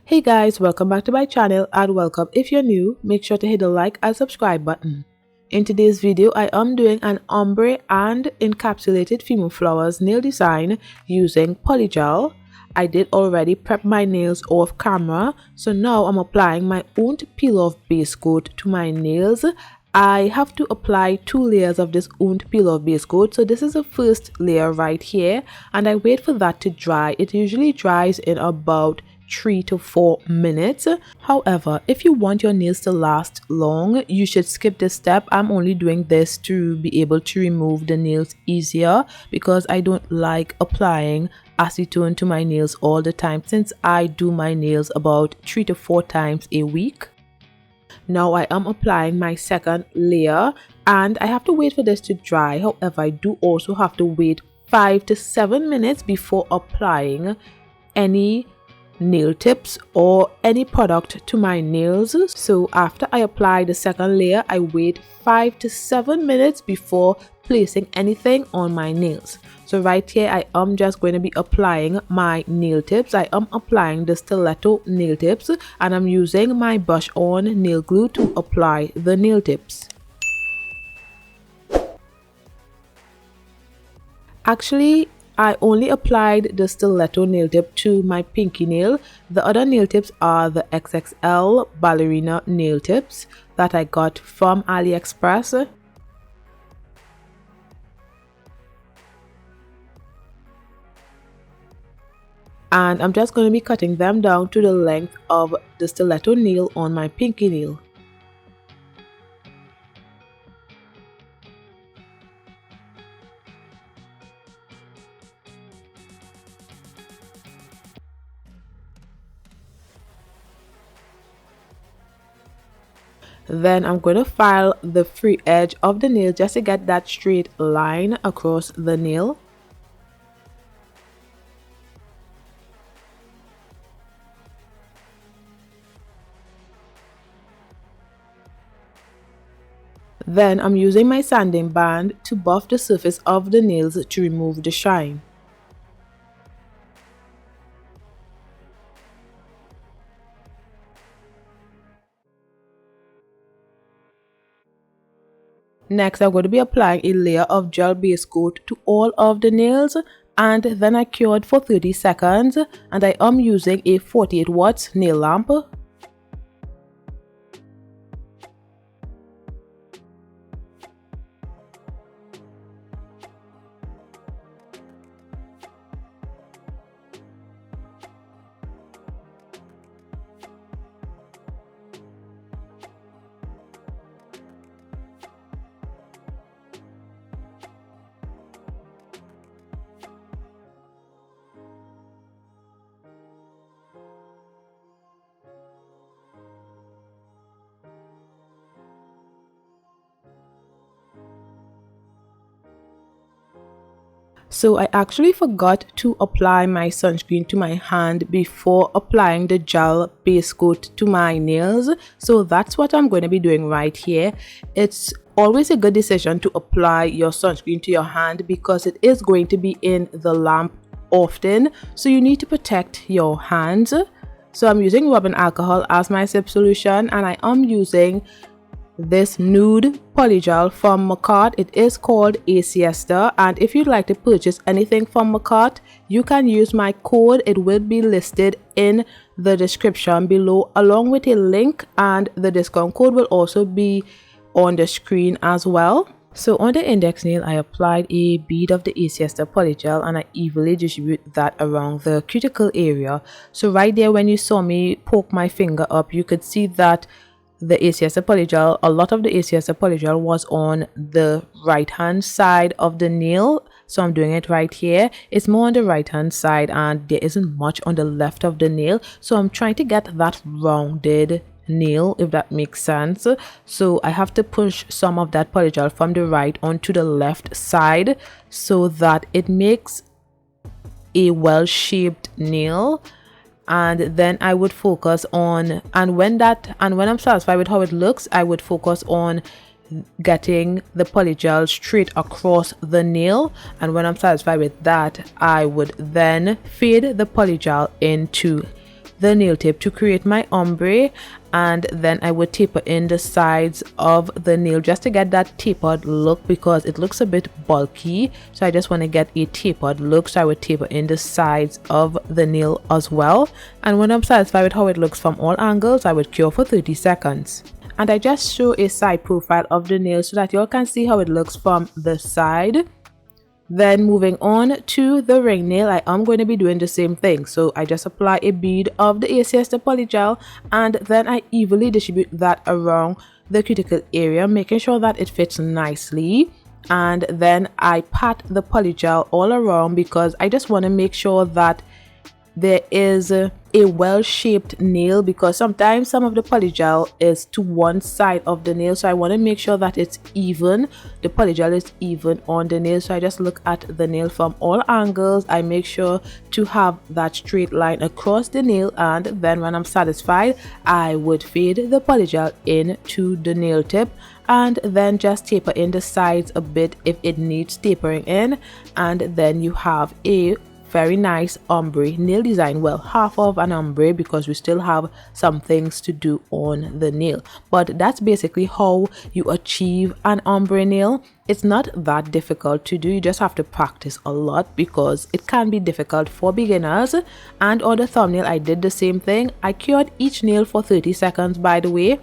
Hey guys, welcome back to my channel and welcome if you're new. Make sure to hit the like and subscribe button. In today's video, I am doing an ombre and encapsulated Fimo flowers nail design using Polygel. I did already prep my nails off camera, so now I'm applying my own peel off base coat to my nails. I have to apply 2 layers of this owned peel off base coat, so this is the first layer right here and I wait for that to dry. It usually dries in about 3 to 4 minutes. However, if you want your nails to last long, you should skip this step. I'm only doing this to be able to remove the nails easier because I don't like applying acetone to my nails all the time since I do my nails about 3 to 4 times a week. Now I am applying my second layer and I have to wait for this to dry. However, I do also have to wait 5 to 7 minutes before applying any nail tips or any product to my nails. So after I apply the second layer, I wait 5 to 7 minutes before placing anything on my nails. So right here I am just going to be applying my nail tips. I am applying the stiletto nail tips and I'm using my brush on nail glue to apply the nail tips. Actually, I only applied the stiletto nail tip to my pinky nail. The other nail tips are the XXL ballerina nail tips that I got from AliExpress. And I'm just going to be cutting them down to the length of the stiletto nail on my pinky nail. Then I'm going to file the free edge of the nail just to get that straight line across the nail. Then I'm using my sanding band to buff the surface of the nails to remove the shine. Next, I'm going to be applying a layer of gel base coat to all of the nails and then I cured for 30 seconds and I am using a 48 watts nail lamp. So I actually forgot to apply my sunscreen to my hand before applying the gel base coat to my nails. So that's what I'm going to be doing right here. It's always a good decision to apply your sunscreen to your hand because it is going to be in the lamp often. So you need to protect your hands. So I'm using rubbing alcohol as my sip solution and I am using this nude polygel from Makartt. It is called a Siesta and if you'd like to purchase anything from Makartt, you can use my code. It will be listed in the description below along with a link and the discount code will also be on the screen as well. So on the index nail, I applied a bead of the Siesta polygel and I evenly distribute that around the cuticle area. So right there when you saw me poke my finger up, you could see that the Siesta polygel, a lot of the Siesta polygel was on the right hand side of the nail. So I'm doing it right here. It's more on the right hand side and there isn't much on the left of the nail. So I'm trying to get that rounded nail, if that makes sense. So I have to push some of that polygel from the right onto the left side so that it makes a well-shaped nail. And then I would focus on, and when I'm satisfied with how it looks, I would focus on getting the polygel straight across the nail, and when I'm satisfied with that, I would then fade the polygel into the nail tip to create my ombre, and then I would taper in the sides of the nail just to get that tapered look because it looks a bit bulky. So I just want to get a tapered look, so I would taper in the sides of the nail as well. And when I'm satisfied with how it looks from all angles, I would cure for 30 seconds. And I just show a side profile of the nail so that you all can see how it looks from the side. Then moving on to the ring nail, I am going to be doing the same thing. So I just apply a bead of the Siesta polygel, and then I evenly distribute that around the cuticle area, making sure that it fits nicely. And then I pat the polygel all around because I just want to make sure that there is a well-shaped nail, because sometimes some of the polygel is to one side of the nail, so I want to make sure that it's even, the polygel is even on the nail. So I just look at the nail from all angles. I make sure to have that straight line across the nail, and then when I'm satisfied, I would fade the polygel into the nail tip and then just taper in the sides a bit if it needs tapering in, and then you have a very nice ombre nail design. Well, half of an ombre because we still have some things to do on the nail, but that's basically how you achieve an ombre nail. It's not that difficult to do, you just have to practice a lot because it can be difficult for beginners. And on the thumbnail I did the same thing. I cured each nail for 30 seconds, by the way.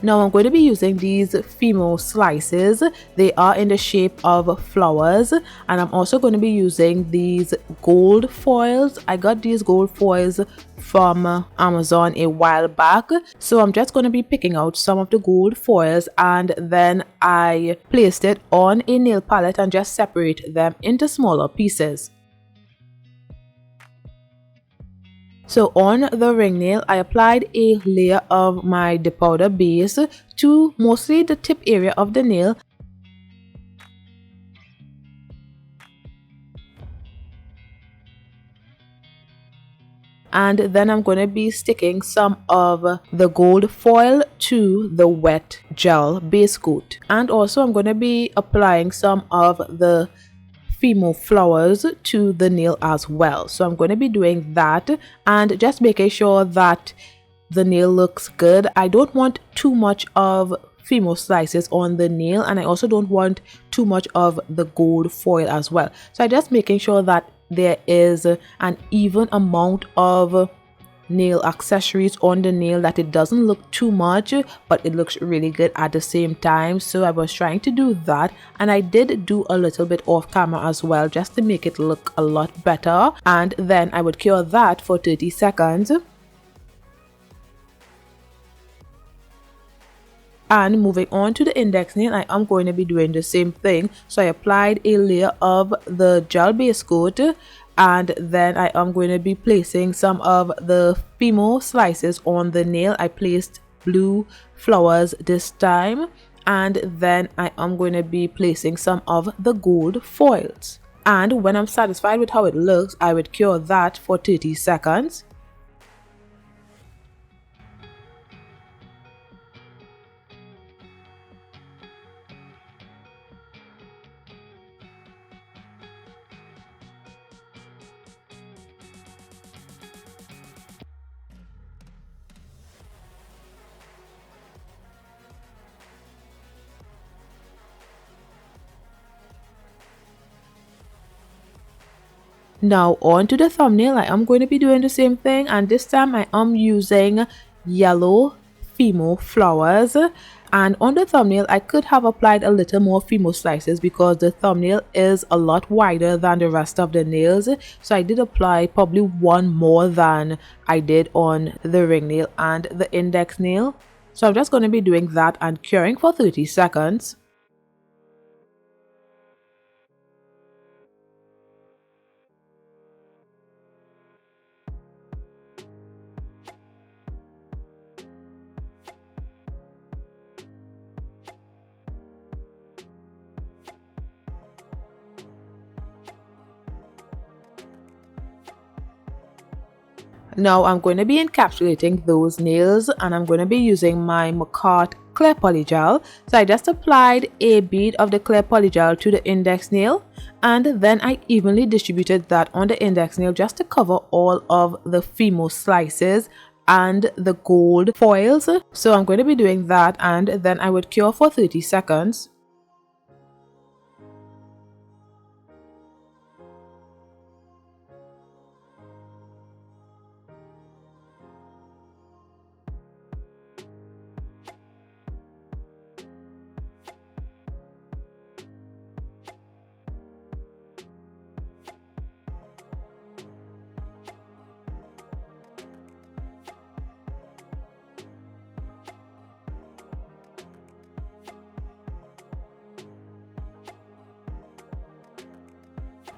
Now I'm going to be using these Fimo slices. They are in the shape of flowers, and I'm also going to be using these gold foils. I got these gold foils from Amazon a while back, so I'm just going to be picking out some of the gold foils, and then I placed it on a nail palette and just separate them into smaller pieces. So on the ring nail, I applied a layer of my depowder base to mostly the tip area of the nail. And then I'm going to be sticking some of the gold foil to the wet gel base coat. And also I'm going to be applying some of the Fimo flowers to the nail as well. So I'm going to be doing that and just making sure that the nail looks good. I don't want too much of Fimo slices on the nail, and I also don't want too much of the gold foil as well. So I'm just making sure that there is an even amount of nail accessories on the nail, that it doesn't look too much but it looks really good at the same time. So I was trying to do that, and I did do a little bit off camera as well just to make it look a lot better, and then I would cure that for 30 seconds. And moving on to the index nail, I am going to be doing the same thing. So I applied a layer of the gel base coat, and then I am going to be placing some of the Fimo slices on the nail. I placed blue flowers this time, and then I am going to be placing some of the gold foils. And when I'm satisfied with how it looks, I would cure that for 30 seconds. Now on to the thumbnail, I am going to be doing the same thing, and this time I am using yellow Fimo flowers. And on the thumbnail, I could have applied a little more Fimo slices because the thumbnail is a lot wider than the rest of the nails. So I did apply probably one more than I did on the ring nail and the index nail. So I'm just going to be doing that and curing for 30 seconds. Now I'm going to be encapsulating those nails, and I'm going to be using my Makartt clear polygel. So I just applied a bead of the clear polygel to the index nail, and then I evenly distributed that on the index nail just to cover all of the Fimo slices and the gold foils. So I'm going to be doing that, and then I would cure for 30 seconds.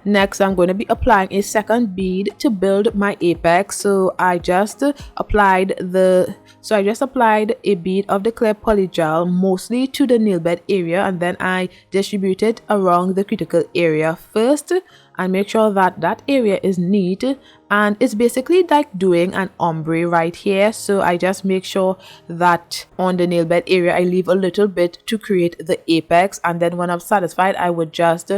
Next, I'm going to be applying a second bead to build my apex. So I just applied a bead of the clear polygel mostly to the nail bed area, and then I distribute it around the critical area first and make sure that that area is neat. And it's basically like doing an ombre right here. So I just make sure that on the nail bed area I leave a little bit to create the apex, and then when I'm satisfied I would just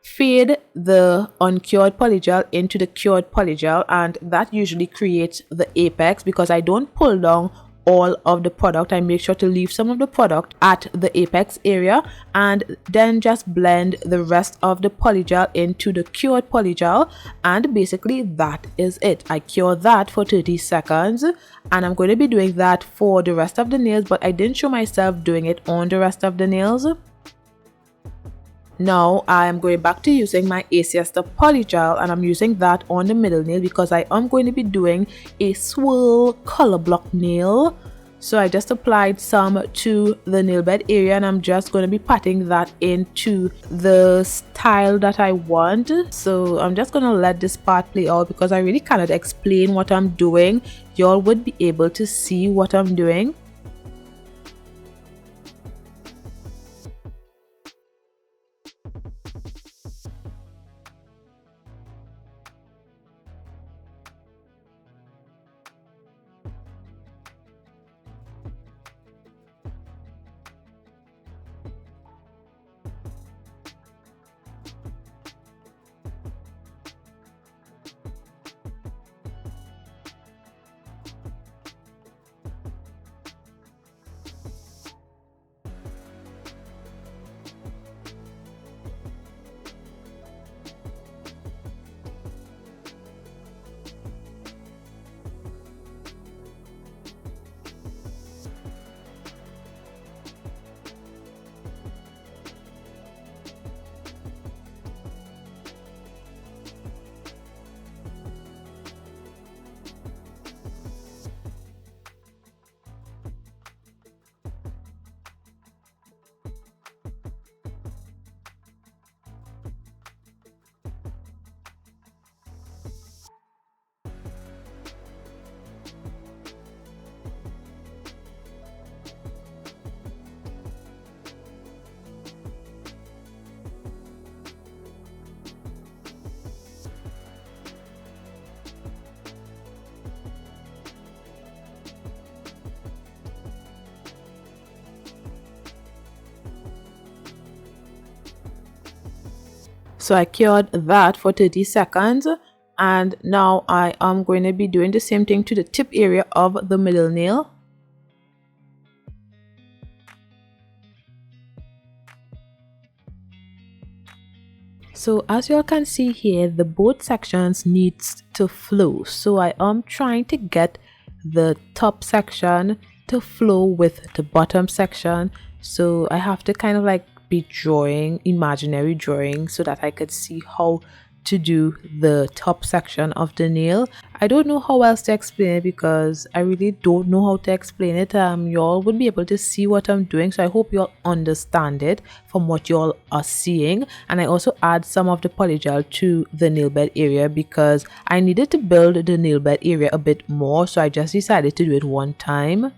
fade the uncured polygel into the cured polygel, and that usually creates the apex because I don't pull down all of the product. I make sure to leave some of the product at the apex area, and then just blend the rest of the polygel into the cured polygel, and basically that is it. I cure that for 30 seconds, and I'm going to be doing that for the rest of the nails, but I didn't show myself doing it on the rest of the nails. Now I am going back to using my Siesta polygel, and I'm using that on the middle nail because I am going to be doing a swirl color block nail. So I just applied some to the nail bed area, and I'm just going to be patting that into the style that I want. So I'm just going to let this part play out because I really cannot explain what I'm doing. Y'all would be able to see what I'm doing. So I cured that for 30 seconds, and now I am going to be doing the same thing to the tip area of the middle nail. So as you all can see here, the both sections needs to flow. So I am trying to get the top section to flow with the bottom section. So I have to kind of like be drawing imaginary drawing so that I could see how to do the top section of the nail. I don't know how else to explain it because I really don't know how to explain it. Y'all would be able to see what I'm doing, so I hope y'all understand it from what y'all are seeing. And I also add some of the polygel to the nail bed area because I needed to build the nail bed area a bit more, so I just decided to do it one time.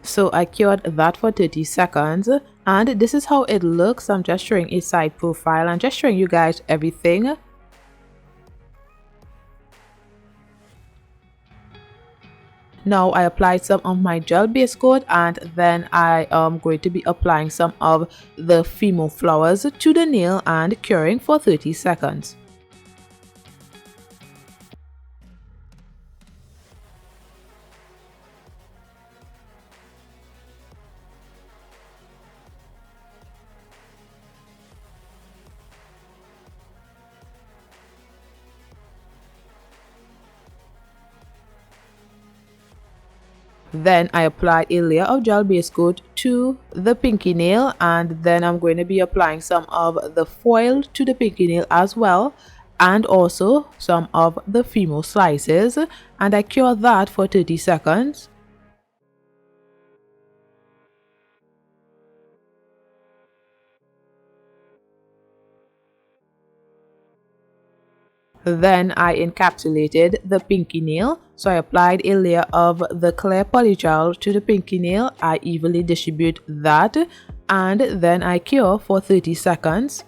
So I cured that for 30 seconds, and this is how it looks. I'm just showing a side profile and just showing you guys everything. Now I applied some of my gel base coat, and then I am going to be applying some of the Fimo flowers to the nail and curing for 30 seconds. Then I apply a layer of gel base coat to the pinky nail, and then I'm going to be applying some of the foil to the pinky nail as well, and also some of the Fimo slices, and I cure that for 30 seconds. Then I encapsulated the pinky nail. So I applied a layer of the clear polygel to the pinky nail. I evenly distribute that, and then I cure for 30 seconds.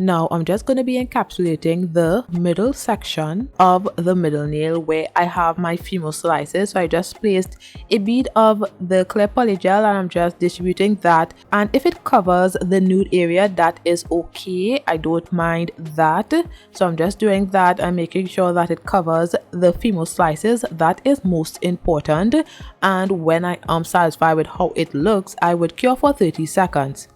Now I'm just going to be encapsulating the middle section of the middle nail where I have my Fimo slices. So I just placed a bead of the clear polygel and I'm just distributing that, and if it covers the nude area, that is okay. I don't mind that. So I'm just doing that and making sure that it covers the Fimo slices. That is most important, and when I am satisfied with how it looks, I would cure for 30 seconds.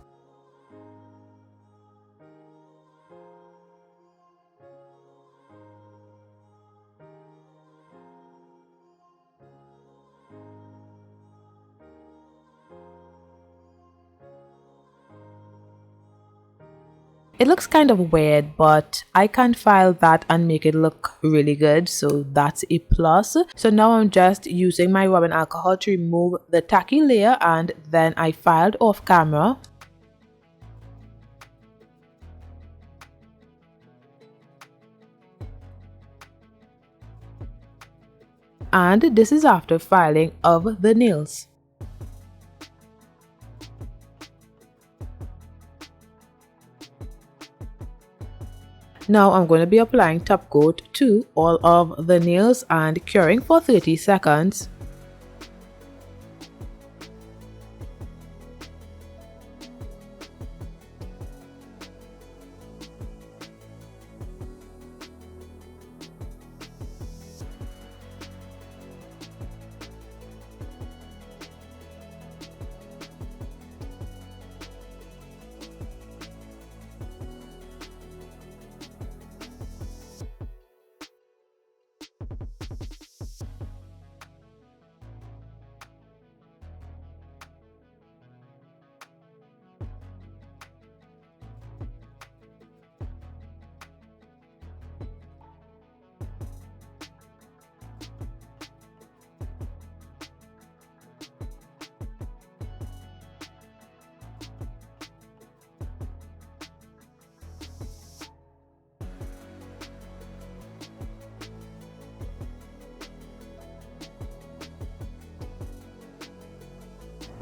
It looks kind of weird, but I can file that and make it look really good, so that's a plus. So now I'm just using my rubbing alcohol to remove the tacky layer, and then I filed off camera. And this is after filing of the nails. Now I'm going to be applying top coat to all of the nails and curing for 30 seconds.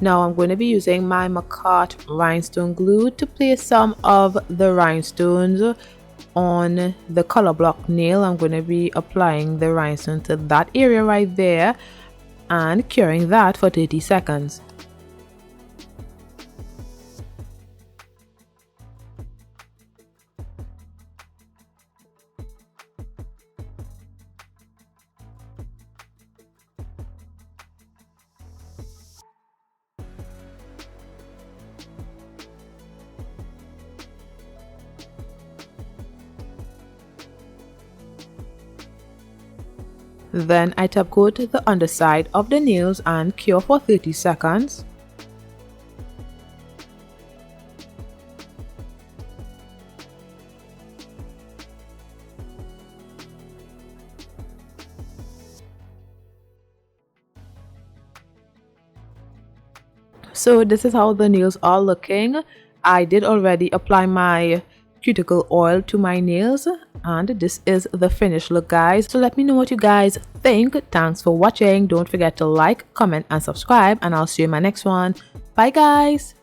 Now I'm going to be using my Makartt rhinestone glue to place some of the rhinestones on the color block nail. I'm going to be applying the rhinestone to that area right there and curing that for 30 seconds. Then I top coat the underside of the nails and cure for 30 seconds. So this is how the nails are looking. I did already apply my cuticle oil to my nails, and this is the finished look, guys. So let me know what you guys think. Thanks for watching. Don't forget to like, comment and subscribe, and I'll see you in my next one. Bye guys.